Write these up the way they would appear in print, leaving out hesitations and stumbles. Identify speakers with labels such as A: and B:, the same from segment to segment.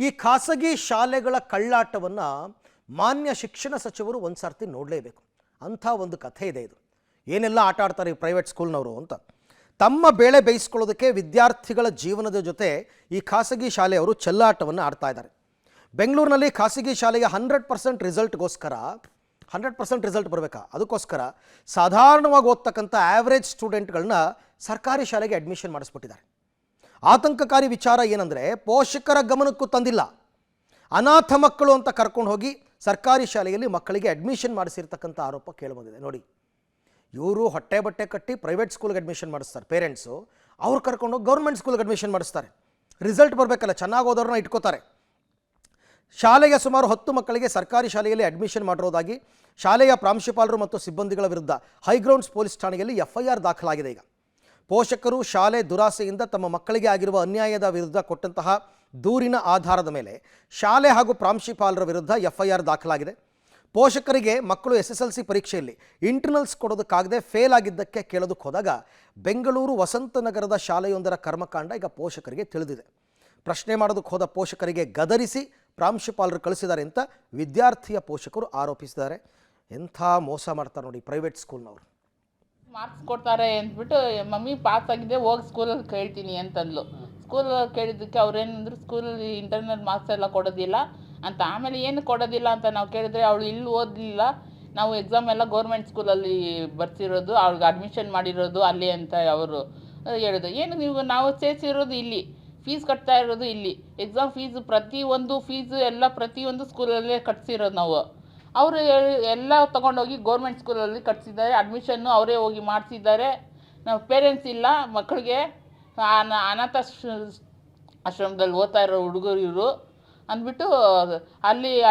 A: ಈ ಖಾಸಗಿ ಶಾಲೆಗಳ ಕಳ್ಳಾಟವನ್ನು ಮಾನ್ಯ ಶಿಕ್ಷಣ ಸಚಿವರು ಒಂದು ಸರ್ತಿ ನೋಡಲೇಬೇಕು. ಅಂಥ ಒಂದು ಕಥೆ ಇದೆ ಇದು. ಏನೆಲ್ಲ ಆಟ ಆಡ್ತಾರೆ ಈ ಪ್ರೈವೇಟ್ ಸ್ಕೂಲ್ನವರು ಅಂತ. ತಮ್ಮ ಬೇಳೆ ಬೇಯಿಸ್ಕೊಳ್ಳೋದಕ್ಕೆ ವಿದ್ಯಾರ್ಥಿಗಳ ಜೀವನದ ಜೊತೆ ಈ ಖಾಸಗಿ ಶಾಲೆಯವರು ಚೆಲ್ಲಾಟವನ್ನು ಆಡ್ತಾ ಇದ್ದಾರೆ. ಬೆಂಗಳೂರಿನಲ್ಲಿ ಖಾಸಗಿ ಶಾಲೆಗೆ 100% ರಿಸಲ್ಟ್ಗೋಸ್ಕರ 100% ರಿಸಲ್ಟ್ ಬರಬೇಕಾ, ಅದಕ್ಕೋಸ್ಕರ ಸಾಧಾರಣವಾಗಿ ಓದ್ತಕ್ಕಂಥ ಆ್ಯಾವ್ರೇಜ್ ಸ್ಟೂಡೆಂಟ್ಗಳನ್ನ ಸರ್ಕಾರಿ ಶಾಲೆಗೆ ಅಡ್ಮಿಷನ್ ಮಾಡಿಸ್ಬಿಟ್ಟಿದ್ದಾರೆ. ಆತಂಕಕಾರಿ ವಿಚಾರ ಏನಂದರೆ, ಪೋಷಕರ ಗಮನಕ್ಕೂ ತಂದಿಲ್ಲ. ಅನಾಥ ಮಕ್ಕಳು ಅಂತ ಕರ್ಕೊಂಡು ಹೋಗಿ ಸರ್ಕಾರಿ ಶಾಲೆಯಲ್ಲಿ ಮಕ್ಕಳಿಗೆ ಅಡ್ಮಿಷನ್ ಮಾಡಿಸಿರ್ತಕ್ಕಂಥ ಆರೋಪ ಕೇಳಿಬಂದಿದೆ. ನೋಡಿ, ಇವರು ಹೊಟ್ಟೆ ಬಟ್ಟೆ ಕಟ್ಟಿ ಪ್ರೈವೇಟ್ ಸ್ಕೂಲ್ಗೆ ಅಡ್ಮಿಷನ್ ಮಾಡಿಸ್ತಾರೆ ಪೇರೆಂಟ್ಸು, ಅವ್ರು ಕರ್ಕೊಂಡೋಗಿ ಗೌರ್ಮೆಂಟ್ ಸ್ಕೂಲ್ಗೆ ಅಡ್ಮಿಷನ್ ಮಾಡಿಸ್ತಾರೆ. ರಿಸಲ್ಟ್ ಬರಬೇಕಲ್ಲ, ಚೆನ್ನಾಗಿ ಓದೋರನ್ನ ಇಟ್ಕೋತಾರೆ. ಶಾಲೆಗೆ ಸುಮಾರು 10 ಮಕ್ಕಳಿಗೆ ಸರ್ಕಾರಿ ಶಾಲೆಯಲ್ಲಿ ಅಡ್ಮಿಷನ್ ಮಾಡಿರೋದಾಗಿ ಶಾಲೆಯ ಪ್ರಾಂಶುಪಾಲರು ಮತ್ತು ಸಿಬ್ಬಂದಿಗಳ ವಿರುದ್ಧ ಹೈಗ್ರೌಂಡ್ಸ್ ಪೊಲೀಸ್ ಠಾಣೆಯಲ್ಲಿ FIR ದಾಖಲಾಗಿದೆ. ಈಗ ಪೋಷಕರು ಶಾಲೆ ದುರಾಸೆಯಿಂದ ತಮ್ಮ ಮಕ್ಕಳಿಗೆ ಆಗಿರುವ ಅನ್ಯಾಯದ ವಿರುದ್ಧ ಕೊಟ್ಟಂತಹ ದೂರಿನ ಆಧಾರದ ಮೇಲೆ ಶಾಲೆ ಹಾಗೂ ಪ್ರಾಂಶುಪಾಲರ ವಿರುದ್ಧ FIR ದಾಖಲಾಗಿದೆ. ಪೋಷಕರಿಗೆ ಮಕ್ಕಳು SSLC ಪರೀಕ್ಷೆಯಲ್ಲಿ ಇಂಟರ್ನಲ್ಸ್ ಕೊಡೋದಕ್ಕಾಗದೆ ಫೇಲ್ ಆಗಿದ್ದಕ್ಕೆ ಕೇಳೋದಕ್ಕೆ ಹೋದಾಗ ಬೆಂಗಳೂರು ವಸಂತನಗರದ ಶಾಲೆಯೊಂದರ ಕರ್ಮಕಾಂಡ ಈಗ ಪೋಷಕರಿಗೆ ತಿಳಿದಿದೆ. ಪ್ರಶ್ನೆ ಮಾಡೋದಕ್ಕೆ ಹೋದ ಪೋಷಕರಿಗೆ ಗದರಿಸಿ ಪ್ರಾಂಶುಪಾಲರು ಕಳಿಸಿದ್ದಾರೆ ಅಂತ ವಿದ್ಯಾರ್ಥಿಯ ಪೋಷಕರು ಆರೋಪಿಸಿದ್ದಾರೆ. ಎಂಥ ಮೋಸ ಮಾಡ್ತಾರೆ ನೋಡಿ ಪ್ರೈವೇಟ್ ಸ್ಕೂಲ್ನವರು.
B: ಮಾರ್ಕ್ಸ್ ಕೊಡ್ತಾರೆ ಅಂದ್ಬಿಟ್ಟು, ಮಮ್ಮಿ ಪಾಸ್ ಆಗಿದೆ, ಹೋಗಿ ಸ್ಕೂಲಲ್ಲಿ ಕೇಳ್ತೀನಿ ಅಂತಂದ್ಲು. ಸ್ಕೂಲಲ್ಲಿ ಕೇಳಿದ್ದಕ್ಕೆ ಅವ್ರೇನಂದ್ರು, ಸ್ಕೂಲಲ್ಲಿ ಇಂಟರ್ನಲ್ ಮಾರ್ಕ್ಸ್ ಎಲ್ಲ ಕೊಡೋದಿಲ್ಲ ಅಂತ. ಆಮೇಲೆ ಏನು ಕೊಡೋದಿಲ್ಲ ಅಂತ ನಾವು ಕೇಳಿದ್ರೆ, ಅವಳು ಇಲ್ಲಿ ಓದಲಿಲ್ಲ, ನಾವು ಎಕ್ಸಾಮ್ ಎಲ್ಲ ಗೌರ್ಮೆಂಟ್ ಸ್ಕೂಲಲ್ಲಿ ಬರ್ಸಿರೋದು, ಅವ್ಳಿಗೆ ಅಡ್ಮಿಷನ್ ಮಾಡಿರೋದು ಅಲ್ಲಿ ಅಂತ ಅವರು ಹೇಳೋದು. ಏನು ನೀವು, ನಾವು ಸೇರಿಸಿರೋದು ಇಲ್ಲಿ, ಫೀಸ್ ಕಟ್ತಾ ಇರೋದು ಇಲ್ಲಿ, ಎಕ್ಸಾಮ್ ಫೀಸು ಪ್ರತಿಯೊಂದು ಫೀಸು ಎಲ್ಲ ಪ್ರತಿಯೊಂದು ಸ್ಕೂಲಲ್ಲೇ ಕಟ್ಸಿರೋದು ನಾವು. ಅವರು ಎಲ್ಲ ತೊಗೊಂಡೋಗಿ ಗೌರ್ಮೆಂಟ್ ಸ್ಕೂಲಲ್ಲಿ ಕಟ್ಸಿದ್ದಾರೆ, ಅಡ್ಮಿಷನ್ನು ಅವರೇ ಹೋಗಿ ಮಾಡಿಸಿದ್ದಾರೆ. ನಾವು ಪೇರೆಂಟ್ಸ್ ಇಲ್ಲ, ಮಕ್ಕಳಿಗೆ ಅನಾಥ ಆಶ್ರಮದಲ್ಲಿ ಓದ್ತಾ ಇರೋ ಹುಡುಗರು ಇವರು ಅಂದ್ಬಿಟ್ಟು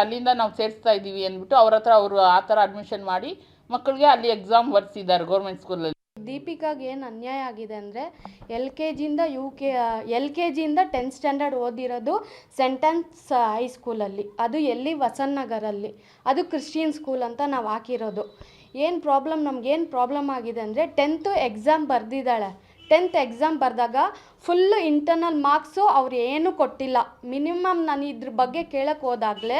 B: ಅಲ್ಲಿಂದ ನಾವು ಸೇರಿಸ್ತಾ ಇದ್ದೀವಿ ಅಂದ್ಬಿಟ್ಟು ಅವ್ರ ಹತ್ರ ಅವರು ಆ ಥರ ಅಡ್ಮಿಷನ್ ಮಾಡಿ ಮಕ್ಕಳಿಗೆ ಅಲ್ಲಿ ಎಕ್ಸಾಮ್ ಬರ್ಸಿದ್ದಾರೆ ಗೌರ್ಮೆಂಟ್ ಸ್ಕೂಲಲ್ಲಿ.
C: ದೀಪಿಕಾಗೆ ಏನು ಅನ್ಯಾಯ ಆಗಿದೆ ಅಂದರೆ, ಎಲ್ ಕೆ ಜಿಯಿಂದ 10th ಸ್ಟ್ಯಾಂಡರ್ಡ್ ಓದಿರೋದು ಸೆಂಟೆನ್ಸ್ ಹೈಸ್ಕೂಲಲ್ಲಿ, ಅದು ಎಲ್ಲಿ ವಸಂತನಗರಲ್ಲಿ, ಅದು ಕ್ರಿಶ್ಚಿಯನ್ ಸ್ಕೂಲ್ ಅಂತ ನಾವು ಹಾಕಿರೋದು. ನಮಗೇನು ಪ್ರಾಬ್ಲಮ್ ಆಗಿದೆ ಅಂದರೆ, 10th ಎಕ್ಸಾಮ್ ಬರೆದಿದ್ದಾಳೆ. 10th ಎಕ್ಸಾಮ್ ಬರೆದಾಗ ಫುಲ್ಲು ಇಂಟರ್ನಲ್ ಮಾರ್ಕ್ಸು ಅವ್ರು ಏನೂ ಕೊಟ್ಟಿಲ್ಲ. ಮಿನಿಮಮ್ ನಾನು ಇದ್ರ ಬಗ್ಗೆ ಕೇಳಕ್ಕೆ ಹೋದಾಗಲೇ,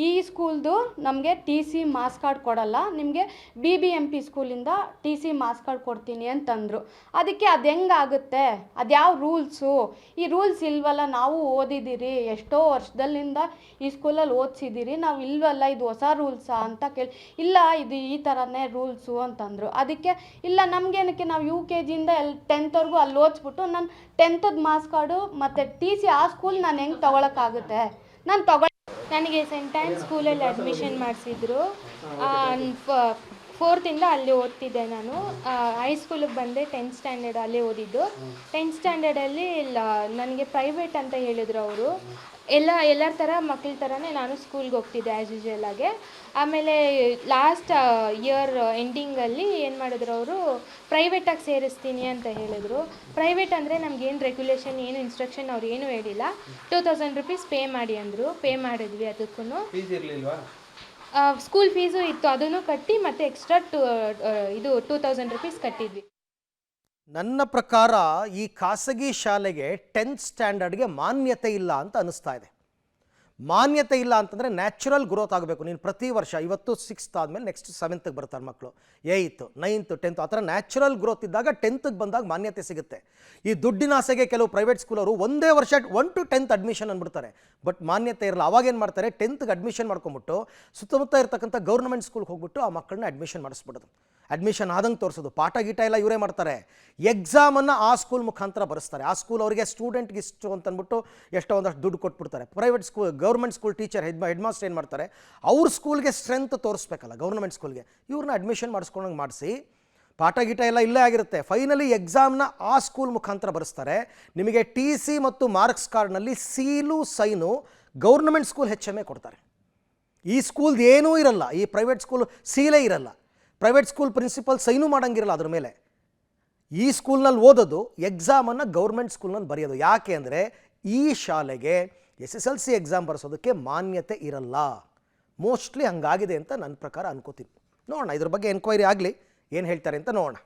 C: ಈ ಸ್ಕೂಲ್ದು ನಮಗೆ TC ಮಾರ್ಕ್ಸ್ ಕಾರ್ಡ್ ಕೊಡಲ್ಲ, ನಿಮಗೆ BBMP ಸ್ಕೂಲಿಂದ TC ಮಾರ್ಕ್ಸ್ ಕಾರ್ಡ್ ಕೊಡ್ತೀನಿ ಅಂತಂದರು. ಅದಕ್ಕೆ ಅದು ಹೆಂಗಾಗುತ್ತೆ, ಅದು ಯಾವ ರೂಲ್ಸು, ಈ ರೂಲ್ಸ್ ಇಲ್ವಲ್ಲ, ನಾವು ಓದಿದ್ದೀರಿ, ಎಷ್ಟೋ ವರ್ಷದಲ್ಲಿಂದ ಈ ಸ್ಕೂಲಲ್ಲಿ ಓದಿಸಿದ್ದೀರಿ, ನಾವು ಇಲ್ವಲ್ಲ, ಇದು ಹೊಸ ರೂಲ್ಸಾ ಅಂತ ಕೇಳಿ, ಇಲ್ಲ ಇದು ಈ ಥರನೇ ರೂಲ್ಸು ಅಂತಂದರು. ಅದಕ್ಕೆ ಇಲ್ಲ, ನಮಗೇನಕ್ಕೆ, ನಾವು UKGಯಿಂದ 10thವರೆಗೂ ಅಲ್ಲಿ ಓದಿಸ್ಬಿಟ್ಟು ನಾನು 10th ಮಾರ್ಕ್ಸ್ ಕಾರ್ಡು ಮತ್ತು TC ಆ ಸ್ಕೂಲ್ ನಾನು ಹೆಂಗೆ ತೊಗೊಳಕ್ಕಾಗುತ್ತೆ,
D: ನನಗೆ ಸೆಂಟ್ ಆ್ಯನ್ ಸ್ಕೂಲಲ್ಲಿ ಅಡ್ಮಿಷನ್ ಮಾಡಿಸಿದ್ರು. 4th ಅಲ್ಲಿ ಓದ್ತಿದ್ದೆ ನಾನು. ಹೈಸ್ಕೂಲಿಗೆ ಬಂದೆ, 10th ಸ್ಟ್ಯಾಂಡರ್ಡ್ ಅಲ್ಲೇ ಓದಿದ್ದು. 10th ಸ್ಟ್ಯಾಂಡರ್ಡಲ್ಲಿ ನನಗೆ ಪ್ರೈವೇಟ್ ಅಂತ ಹೇಳಿದರು ಅವರು. ಎಲ್ಲರ ಥರ ಮಕ್ಕಳ ಥರನೇ ನಾನು ಸ್ಕೂಲ್ಗೆ ಹೋಗ್ತಿದ್ದೆ ಆ್ಯಸ್ ಯೂಶ್ವಲ್ ಆಗಿ. ಆಮೇಲೆ ಲಾಸ್ಟ್ ಇಯರ್ ಎಂಡಿಂಗಲ್ಲಿ ಏನು ಮಾಡಿದ್ರು ಅವರು, ಪ್ರೈವೇಟಾಗಿ ಸೇರಿಸ್ತೀನಿ ಅಂತ ಹೇಳಿದರು. ಪ್ರೈವೇಟ್ ಅಂದರೆ ನಮಗೇನು ರೆಗ್ಯುಲೇಷನ್, ಏನು ಇನ್ಸ್ಟ್ರಕ್ಷನ್ ಅವ್ರು ಏನೂ ಹೇಳಿಲ್ಲ. 2000 ರೂಪೀಸ್ ಪೇ ಮಾಡಿ ಅಂದರು. ಪೇ ಮಾಡಿದ್ವಿ. ಅದಕ್ಕೂ ಸ್ಕೂಲ್ ಫೀಸು ಇತ್ತು, ಅದನ್ನು ಕಟ್ಟಿ ಮತ್ತು ಎಕ್ಸ್ಟ್ರಾ 2000 ರೂಪೀಸ್ ಕಟ್ಟಿದ್ವಿ.
A: ನನ್ನ ಪ್ರಕಾರ ಈ ಖಾಸಗಿ ಶಾಲೆಗೆ 10th ಸ್ಟ್ಯಾಂಡರ್ಡ್ಗೆ ಮಾನ್ಯತೆ ಇಲ್ಲ ಅಂತ ಅನ್ನಿಸ್ತಾ ಇದೆ. ಮಾನ್ಯತೆ ಇಲ್ಲ ಅಂತಂದರೆ ನ್ಯಾಚುರಲ್ ಗ್ರೋತ್ ಆಗಬೇಕು. ನೀನು ಪ್ರತಿ ವರ್ಷ ಇವತ್ತು 6th ಆದಮೇಲೆ ನೆಕ್ಸ್ಟ್ 7th ಬರ್ತಾರೆ ಮಕ್ಕಳು, 8th 9th 10th ಆ ಥರ ನ್ಯಾಚುರಲ್ ಗ್ರೋತ್ ಇದ್ದಾಗ 10th ಬಂದಾಗ ಮಾನ್ಯತೆ ಸಿಗುತ್ತೆ. ಈ ದುಡ್ಡಿನ ಆಸೆಗೆ ಕೆಲವು ಪ್ರೈವೇಟ್ ಸ್ಕೂಲವರು ಒಂದೇ ವರ್ಷ 1 to 10th ಅಡ್ಮಿಷನ್ ಅಂದ್ಬಿಡ್ತಾರೆ, ಬಟ್ ಮಾನ್ಯತೆ ಇರಲ್ಲ. ಅವಾಗೇನು ಮಾಡ್ತಾರೆ, 10th ಅಡ್ಮಿಷನ್ ಮಾಡ್ಕೊಂಬಿಟ್ಟು ಸುತ್ತಮುತ್ತ ಇರ್ತಕ್ಕಂಥ ಗೌರ್ಮೆಂಟ್ ಸ್ಕೂಲ್ಗೆ ಹೋಗ್ಬಿಟ್ಟು ಆ ಮಕ್ಕಳನ್ನ ಅಡ್ಮಿಷನ್ ಮಾಡಿಸ್ಬಿಡೋದು. ಅಡ್ಮಿಷನ್ ಆದಂಗೆ ತೋರಿಸೋದು, ಪಾಠ ಗೀಟ ಎಲ್ಲ ಇವರೇ ಮಾಡ್ತಾರೆ. ಎಕ್ಸಾಮನ್ನು ಆ ಸ್ಕೂಲ್ ಮುಖಾಂತರ ಬರೆಸ್ತಾರೆ. ಆ ಸ್ಕೂಲ್ ಅವರಿಗೆ ಸ್ಟೂಡೆಂಟ್ಗೆ ಇಷ್ಟು ಅಂತಂದ್ಬಿಟ್ಟು ಎಷ್ಟೋ ಒಂದಷ್ಟು ದುಡ್ಡು ಕೊಟ್ಬಿಡ್ತಾರೆ. Private school, government school teacher head master ಏನು ಮಾಡ್ತಾರೆ, ಅವ್ರ ಸ್ಕೂಲ್ಗೆ ಸ್ಟ್ರೆಂತ್ ತೋರಿಸ್ಬೇಕಲ್ಲ ಗೌರ್ಮೆಂಟ್ ಸ್ಕೂಲ್ಗೆ, ಇವ್ರನ್ನ ಅಡ್ಮಿಷನ್ ಮಾಡಿಸ್ಕೊಂಡಂಗೆ ಮಾಡಿಸಿ ಪಾಠ ಗೀಟ ಎಲ್ಲ ಇಲ್ಲೇ ಆಗಿರುತ್ತೆ. ಫೈನಲಿ ಎಕ್ಸಾಮ್ನ ಆ ಸ್ಕೂಲ್ ಮುಖಾಂತರ ಬರೆಸ್ತಾರೆ. ನಿಮಗೆ TC ಮತ್ತು ಮಾರ್ಕ್ಸ್ ಕಾರ್ಡ್ನಲ್ಲಿ seal sign government school HMA ಕೊಡ್ತಾರೆ. ಈ ಸ್ಕೂಲ್ದು ಏನೂ ಇರಲ್ಲ, ಈ ಪ್ರೈವೇಟ್ ಸ್ಕೂಲ್ ಸೀಲೇ ಇರಲ್ಲ. ಪ್ರೈವೇಟ್ ಸ್ಕೂಲ್ ಪ್ರಿನ್ಸಿಪಲ್ ಸೈನು ಮಾಡೋಂಗಿರಲ್ಲ ಅದ್ರ ಮೇಲೆ. ಈ ಸ್ಕೂಲ್ನಲ್ಲಿ ಓದೋದು, ಎಕ್ಸಾಮನ್ನು ಗೌರ್ಮೆಂಟ್ ಸ್ಕೂಲ್ನಲ್ಲಿ ಬರೆಯೋದು. ಯಾಕೆ ಅಂದರೆ ಈ ಶಾಲೆಗೆ SSLC ಎಕ್ಸಾಮ್ ಬರೆಸೋದಕ್ಕೆ ಮಾನ್ಯತೆ ಇರಲ್ಲ. ಮೋಸ್ಟ್ಲಿ ಹಂಗಾಗಿದೆ ಅಂತ ನನ್ನ ಪ್ರಕಾರ ಅನ್ಕೋತೀನಿ. ನೋಡೋಣ, ಇದ್ರ ಬಗ್ಗೆ ಎನ್ಕ್ವೈರಿ ಆಗಲಿ, ಏನು ಹೇಳ್ತಾರೆ ಅಂತ ನೋಡೋಣ.